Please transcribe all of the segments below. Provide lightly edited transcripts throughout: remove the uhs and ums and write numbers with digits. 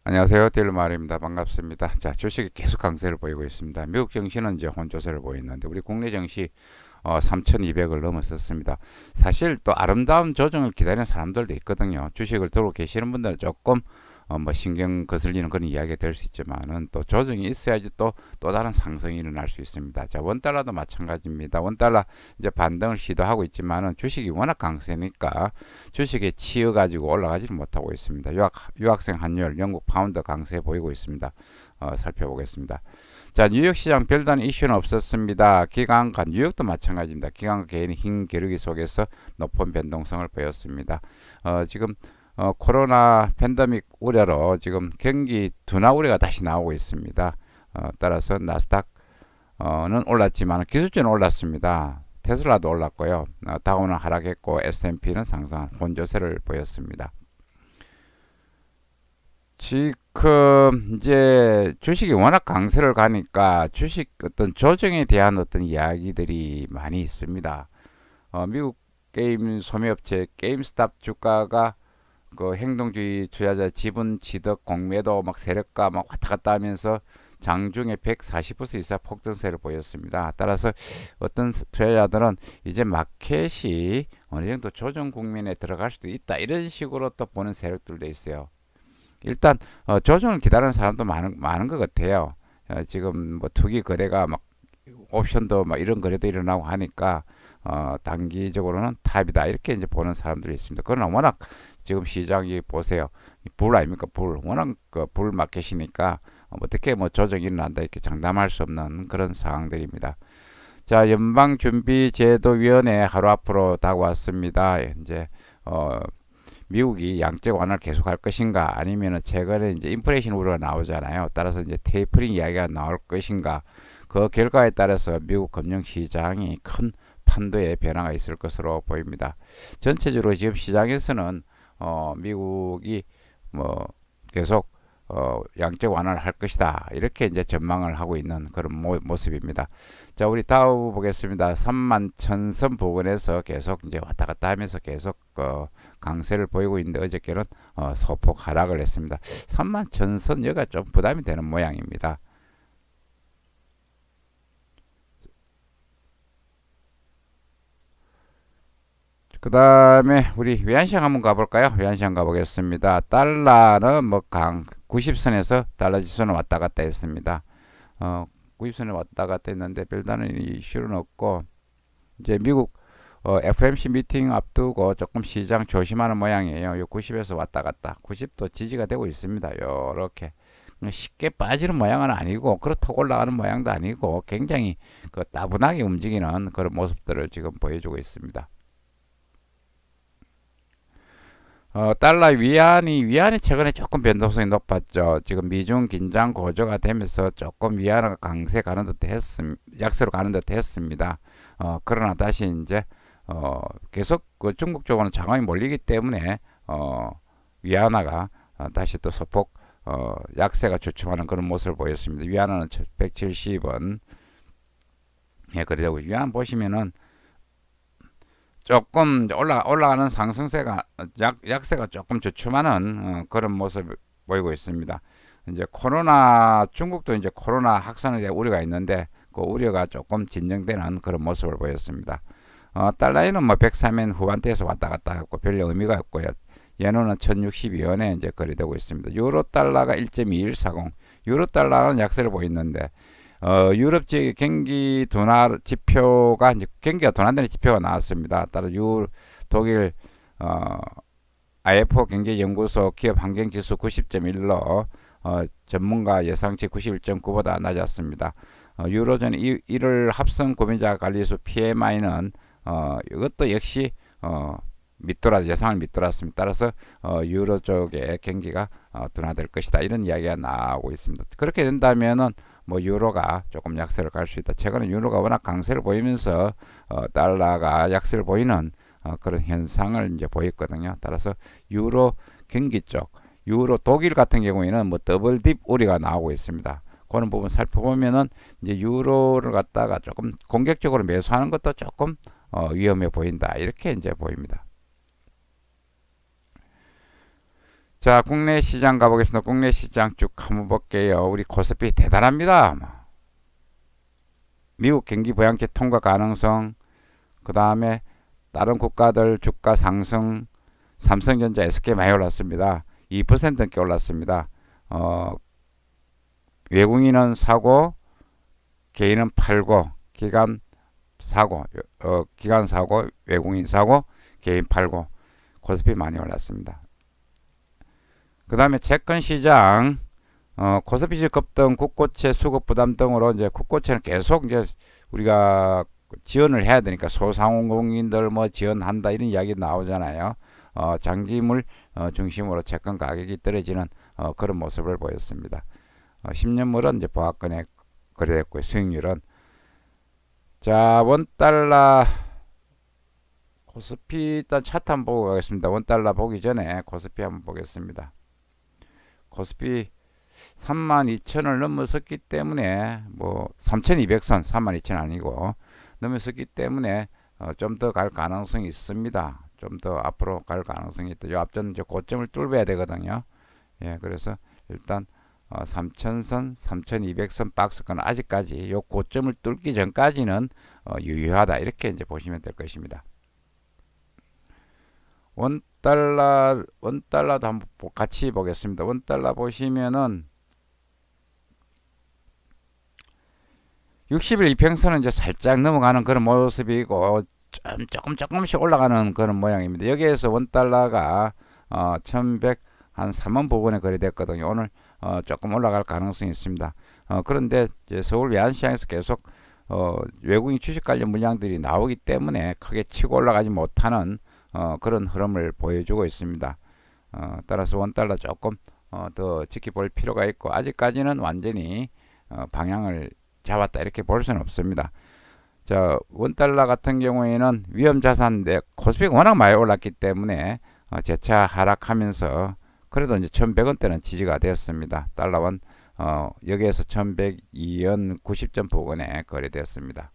안녕하세요. 딜마입니다. 반갑습니다. 자, 주식이 계속 강세를 보이고 있습니다. 미국 증시는 이제 혼조세를 보이는데 우리 국내 증시 3,200을 넘었었습니다. 사실 또 아름다운 조정을 기다리는 사람들도 있거든요. 주식을 들고 계시는 분들은 조금 뭐 신경 거슬리는 그런 이야기가 될 수 있지만은 또 조정이 있어야지 또 다른 상승이 일어날 수 있습니다. 자, 원달러도 마찬가지입니다. 원달러 이제 반등을 시도하고 있지만은 주식이 워낙 강세니까 주식에 치여 가지고 올라가지를 못하고 있습니다. 유학생 환율, 영국 파운드 강세 보이고 있습니다. 살펴보겠습니다. 자, 뉴욕 시장 별다른 이슈는 없었습니다. 기관과 뉴욕도 마찬가지입니다. 기관과 개인의 흰 기록이 속에서 높은 변동성을 보였습니다. 지금 코로나 팬데믹 우려로 지금 경기 둔화 우려가 다시 나오고 있습니다. 따라서 나스닥은 올랐지만 기술주는 올랐습니다. 테슬라도 올랐고요. 다우는 하락했고 S&P는 상승한 혼조세를 보였습니다. 지금 이제 주식이 워낙 강세를 가니까 주식 어떤 조정에 대한 어떤 이야기들이 많이 있습니다. 미국 게임 소매업체 게임스탑 주가가 그 행동주의 투자자 지분 취득 공매도 막 세력가 막 왔다 갔다 하면서 장중에 140% 이상 폭등세를 보였습니다. 따라서 어떤 투자자들은 이제 마켓이 어느 정도 조정 국면에 들어갈 수도 있다 이런 식으로 또 보는 세력들도 있어요. 일단 조정을 기다리는 사람도 많은 것 같아요. 지금 뭐 투기 거래가 막 옵션도 막 이런 거래도 일어나고 하니까 단기적으로는 탑이다 이렇게 이제 보는 사람들이 있습니다. 그러나 워낙 지금 시장이 보세요. 불 아닙니까? 불. 워낙 그불 마켓이니까 어떻게 뭐 조정이 일어난다 이렇게 장담할 수 없는 그런 상황들입니다. 자, 연방준비제도위원회 하루 앞으로 다가왔습니다. 이제 미국이 양적 완화를 계속할 것인가 아니면 최근에 이제 인플레이션 우려가 나오잖아요. 따라서 이제 테이퍼링 이야기가 나올 것인가 그 결과에 따라서 미국 금융시장이 큰 판도의 변화가 있을 것으로 보입니다. 전체적으로 지금 시장에서는 미국이 뭐 계속 양적 완화를 할 것이다 이렇게 이제 전망을 하고 있는 그런 모습입니다. 자, 우리 다우 보겠습니다. 31,000선 부근에서 계속 이제 왔다 갔다 하면서 계속 강세를 보이고 있는데 어저께는 소폭 하락을 했습니다. 31,000선 여기가 좀 부담이 되는 모양입니다. 그 다음에 우리 외환시장 한번 가볼까요? 외환시장 가보겠습니다. 달러는 뭐 90선에서 달러 지수는 왔다 갔다 했습니다. 90선에 왔다 갔다 했는데 별다른 이슈는 없고 이제 미국 FMC 미팅 앞두고 조금 시장 조심하는 모양이에요. 요 90에서 왔다 갔다 90도 지지가 되고 있습니다. 요렇게 쉽게 빠지는 모양은 아니고 그렇다고 올라가는 모양도 아니고 굉장히 그 따분하게 움직이는 그런 모습들을 지금 보여주고 있습니다. 달러 위안이 최근에 조금 변동성이 높았죠. 지금 미중 긴장 고조가 되면서 조금 위안화가 강세 가는 듯 약세로 가는 듯 했습니다. 그러나 다시 이제 계속 그 중국 쪽으로는 자금이 몰리기 때문에 위안화가 다시 또 소폭 약세가 주춤하는 그런 모습을 보였습니다. 위안화는 170원. 예, 그리고 위안 보시면은 조금 올라가는 상승세가 약세가 조금 주춤하는 그런 모습을 보이고 있습니다. 이제 중국도 이제 코로나 확산에 대한 우려가 있는데 그 우려가 조금 진정되는 그런 모습을 보였습니다. 달러에는 뭐 103엔 후반대에서 왔다 갔다 했고 별 의미가 없고요. 연원은 1062원에 이제 거래되고 있습니다. 유로 달러가 1.2140, 유로 달러는 약세를 보이는데 유럽 지역 경기 둔화 지표가 이제 경기가 둔화되는 지표가 나왔습니다. 따라 독일 IFO 경제연구소 기업 환경지수 90.1로 전문가 예상치 91.9보다 낮았습니다. 유로존 1월 합성 구매자 관리소 PMI는 이것도 역시 예상을 밑돌았습니다. 따라서 유로 쪽의 경기가 둔화될 것이다 이런 이야기가 나오고 있습니다. 그렇게 된다면은 뭐 유로가 조금 약세를 갈 수 있다. 최근에 유로가 워낙 강세를 보이면서 달러가 약세를 보이는 그런 현상을 이제 보였거든요. 따라서 유로 경기 쪽, 유로 독일 같은 경우에는 뭐 더블 딥 우려가 나오고 있습니다. 그런 부분 살펴보면은 이제 유로를 갖다가 조금 공격적으로 매수하는 것도 조금 위험해 보인다. 이렇게 이제 보입니다. 자, 국내 시장 가보겠습니다. 국내 시장 쭉 한번 볼게요. 우리 코스피 대단합니다. 미국 경기 부양책 통과 가능성, 그 다음에 다른 국가들 주가 상승, 삼성전자, SK 많이 올랐습니다. 2% 넘게 올랐습니다. 외국인은 사고, 개인은 팔고, 기관 사고, 외국인 사고, 개인 팔고, 코스피 많이 올랐습니다. 그 다음에 채권 시장, 코스피 급등, 국고채 수급 부담 등으로 이제 국고채는 계속 이제 우리가 지원을 해야 되니까 소상공인들 뭐 지원한다 이런 이야기 나오잖아요. 장기물 중심으로 채권 가격이 떨어지는 그런 모습을 보였습니다. 10년물은 이제 보합권에 거래됐고요. 수익률은 자, 원달러 코스피 일단 차트 한번 보고 가겠습니다. 원달러 보기 전에 코스피 한번 보겠습니다. 코스피 32,000을 넘어섰기 때문에 뭐 3,200선 32,000 아니고 넘어섰기 때문에 좀 더 갈 가능성이 있습니다. 좀 더 앞으로 갈 가능성이 있다. 요 앞전 이제 고점을 뚫어야 되거든요. 예, 그래서 일단 3,000선, 3,200선 박스권 아직까지 요 고점을 뚫기 전까지는 유효하다. 이렇게 이제 보시면 될 것입니다. 원달러도 한번 같이 보겠습니다. 원달러 보시면은 60일 이평선은 이제 살짝 넘어가는 그런 모습이고 조금씩 올라가는 그런 모양입니다. 여기에서 원달러가 1103원 부근에 거래됐거든요. 오늘 조금 올라갈 가능성이 있습니다. 그런데 이제 서울 외환시장에서 계속 외국인 주식 관련 물량들이 나오기 때문에 크게 치고 올라가지 못하는 그런 흐름을 보여주고 있습니다. 따라서 원달러 조금 더 지켜볼 필요가 있고 아직까지는 완전히 방향을 잡았다 이렇게 볼 수는 없습니다. 자, 원달러 같은 경우에는 위험자산인데 코스피가 워낙 많이 올랐기 때문에 재차 하락하면서 그래도 이제 1100원대는 지지가 되었습니다. 달러원 여기에서 1102원 90점 부근에 거래되었습니다.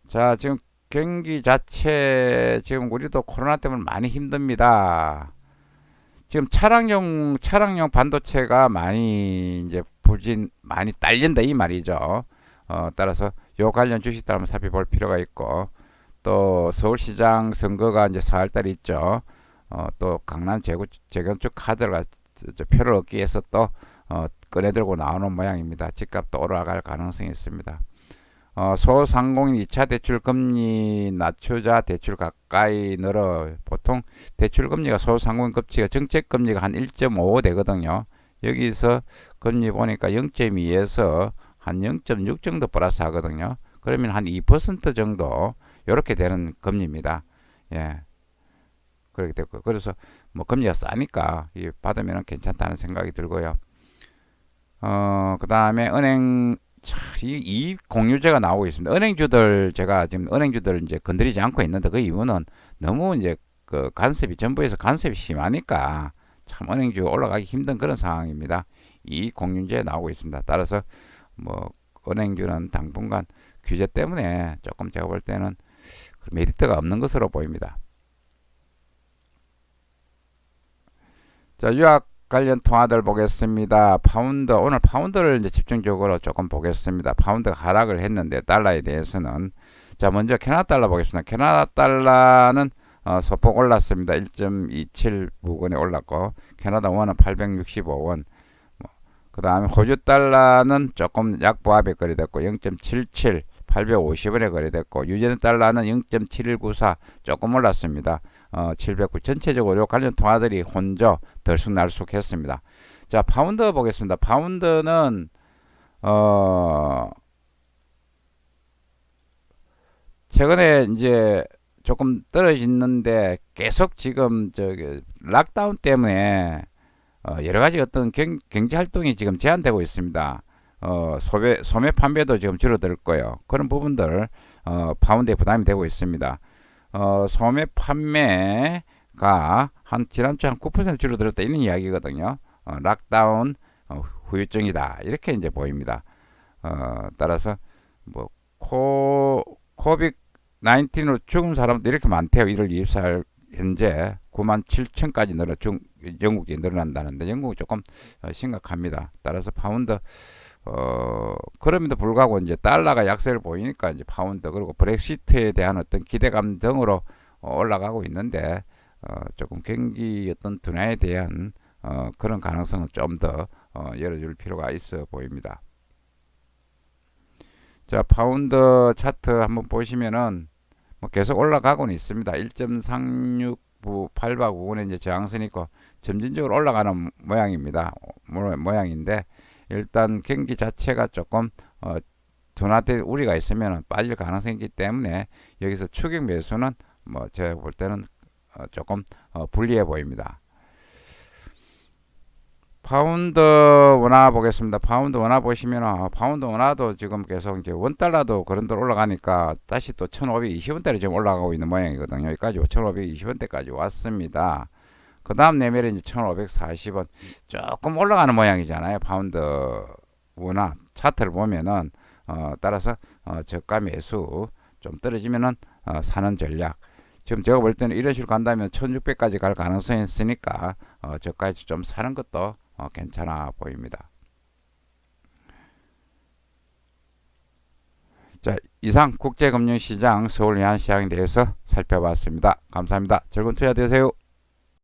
자, 지금 경기 자체 지금 우리도 코로나 때문에 많이 힘듭니다. 지금 차량용 반도체가 많이 이제 많이 딸린다 이 말이죠. 따라서 요 관련 주식들 한번 살펴볼 필요가 있고 또 서울시장 선거가 이제 4월달에 있죠. 또 강남 재건축 카드가 표를 얻기 위해서 또 꺼내들고 나오는 모양입니다. 집값도 올라갈 가능성이 있습니다. 소상공인 2차 대출 금리 낮추자 대출 가까이 늘어 보통 대출 금리가 소상공인 급지가 정책 금리가 한 1.5 되거든요. 여기서 금리 보니까 0.2에서 한 0.6 정도 플러스 하거든요. 그러면 한 2% 정도 이렇게 되는 금리입니다. 예. 그렇게 됐고 그래서 뭐 금리가 싸니까 받으면 괜찮다는 생각이 들고요. 그 다음에 은행 이 공유제가 나오고 있습니다. 은행주들 제가 지금 은행주들 이제 건드리지 않고 있는데 그 이유는 너무 이제 그 정부에서 간섭이 심하니까 참 은행주 올라가기 힘든 그런 상황입니다. 이 공유제 나오고 있습니다. 따라서 뭐 은행주는 당분간 규제 때문에 조금 제가 볼 때는 메리트가 없는 것으로 보입니다. 자, 유학 관련 통화들 보겠습니다. 파운드, 오늘 파운드를 이제 집중적으로 조금 보겠습니다. 파운드가 하락을 했는데 달러에 대해서는 자, 먼저 캐나다 달러 보겠습니다. 캐나다 달러는 소폭 올랐습니다. 1.27 부근에 올랐고 캐나다 원은 865원. 그 다음에 호주 달러는 조금 약보합에 거래됐고 0.77 850원에 거래됐고 뉴질랜드 달러는 0.7194 조금 올랐습니다. 709 전체적으로 관련 통화들이 혼조 들쑥날쑥했습니다. 자, 파운드 보겠습니다. 파운드는 최근에 이제 조금 떨어지는데 계속 지금 저기 락다운 때문에 여러 가지 어떤 경제 활동이 지금 제한되고 있습니다. 소매 판매도 지금 줄어들고요. 그런 부분들 파운드에 부담이 되고 있습니다. 소매 판매가 한 지난주 한 9% 줄어들었다 이런 이야기거든요. 락다운 후유증이다 이렇게 이제 보입니다. 따라서 뭐 코빅 19으로 죽은 사람도 이렇게 많대요. 1월 24일 현재 97,000까지 영국이 늘어난다는데 영국은 조금 심각합니다. 따라서 파운드 그럼에도 불구하고 이제 달러가 약세를 보이니까 이제 파운드 그리고 브렉시트에 대한 어떤 기대감 등으로 올라가고 있는데 조금 경기 어떤 둔화에 대한 그런 가능성은 좀 더 열어줄 필요가 있어 보입니다. 자, 파운드 차트 한번 보시면은 뭐 계속 올라가고는 있습니다. 1.3689 부근에 이제 저항선이 있고 점진적으로 올라가는 모양인데 일단 경기 자체가 조금 둔화될 우려가 있으면 빠질 가능성이 있기 때문에 여기서 추격 매수는 뭐 제가 볼 때는 조금 불리해 보입니다. 파운드 원화 보겠습니다. 파운드 원화 보시면 파운드 원화도 지금 계속 이제 원달러도 그런 대로 올라가니까 다시 또 1520원대로 지금 올라가고 있는 모양이거든요. 여기까지 1520원대까지 왔습니다. 그 다음 레벨이 이제 1540원 조금 올라가는 모양이잖아요. 파운드 원화 차트를 보면은 따라서 저가 매수 좀 떨어지면은 사는 전략. 지금 제가 볼 때는 이런 식으로 간다면 1600까지 갈 가능성이 있으니까 저까지 좀 사는 것도 괜찮아 보입니다. 자, 이상 국제금융시장 서울외환시장에 대해서 살펴봤습니다. 감사합니다. 즐거운 투자 되세요.